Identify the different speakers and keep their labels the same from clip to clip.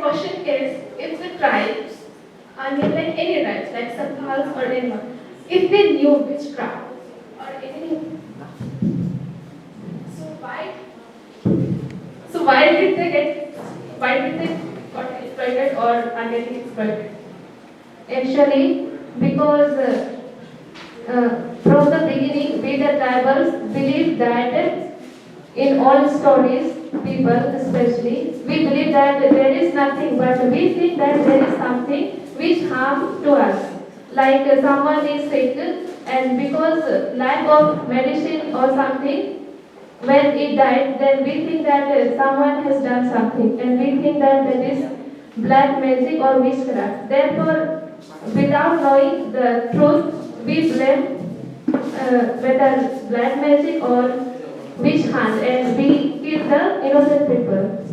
Speaker 1: question is, if the tribes, I mean like any tribes, like Santals or anyone, if they knew witchcraft or any, so why did they get, why did they got exploited or are getting exploited?
Speaker 2: Actually, because from the beginning, we the tribals believe that in all stories, people especially, we believe that there is nothing, but we think that there is something which harm to us. Like someone is sick, and because lack of medicine or something, when it died, then we think that someone has done something, and we think that that is black magic or witchcraft. Therefore, without knowing the truth, we blame whether black magic or witch hunt, and we kill the innocent people.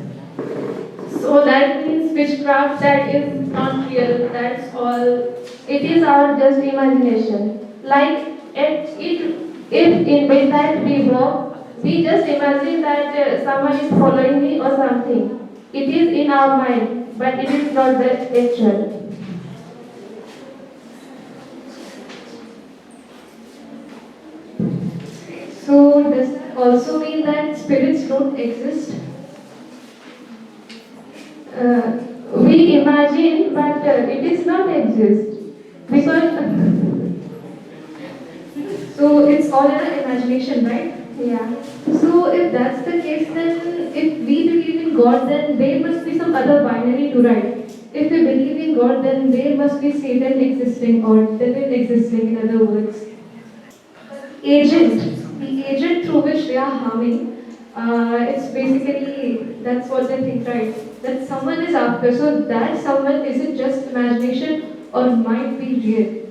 Speaker 1: So that means witchcraft that is not real, that's all.
Speaker 2: It is our just imagination. Like if in midnight we walk, we just imagine that someone is following me or something. It is in our mind, but it is not the actual.
Speaker 3: So does that also mean that spirits don't exist?
Speaker 2: Uh, we imagine, but it is not exist because
Speaker 3: So it's all in our imagination, right?
Speaker 2: yeah.
Speaker 3: So if that's the case, then if we believe in God, then there must be some other binary to write. If we believe in God, then there must be Satan existing or devil existing, in other words. The agent through which they are harming, it's basically, that's what they think, right? That someone is after, so that someone isn't just imagination or might be real.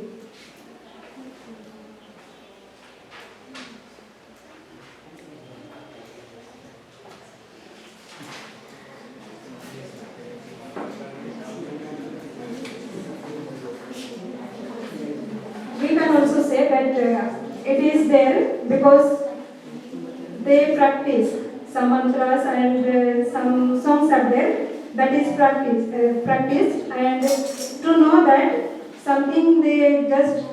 Speaker 4: We can also say that it is there because they practice some mantras and some songs are there that is practiced, and to know that something they just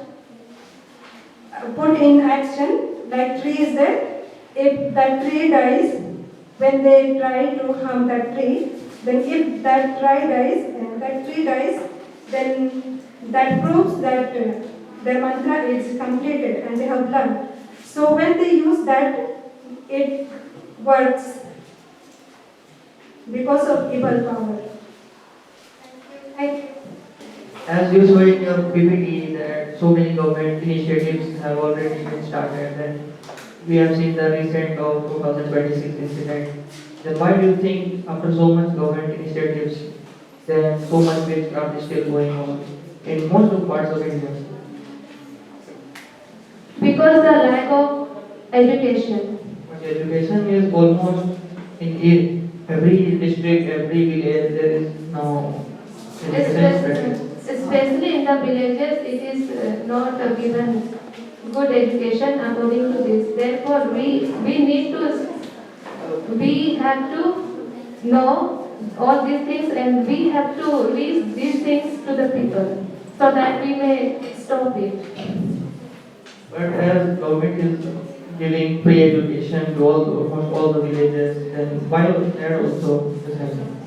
Speaker 4: put in action, like tree is there. If that tree dies, when they try to harm that tree, then if that tree dies, then that proves that their mantra is completed and they have learned. So when they use that, it works because of evil power. Thank you.
Speaker 5: As you saw in your PPT that so many government initiatives have already been started, and we have seen the recent of 2026 incident. Then why do you think after so much government initiatives, then so much witchcraft is still going on in most of parts of India?
Speaker 2: Because the lack of education.
Speaker 5: But education is almost in every district, every village, there is now education spreading.
Speaker 2: Especially in the villages, it is not given good education according to this. Therefore, we have to know all these things, and we have to reach these things to the people so that we may stop it.
Speaker 5: But as government is giving free education to almost all the villages, then why that also is happening?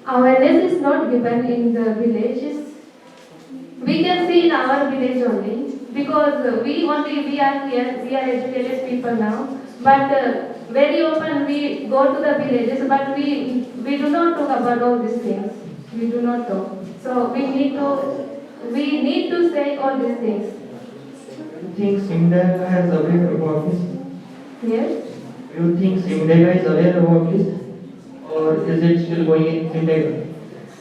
Speaker 2: Awareness is not given in the villages. We can see in our village only because we are here, we are educated people now. But very often we go to the villages, but we do not talk about all these things. We do not talk. So we need to say all these things.
Speaker 5: Do you think Simdega is aware about this?
Speaker 2: Yes.
Speaker 5: Do you think Simdega is aware about this? Or is it still going in Simdega?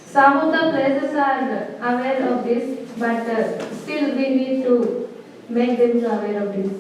Speaker 2: Some of the places are aware of this, but still we need to make them aware of this.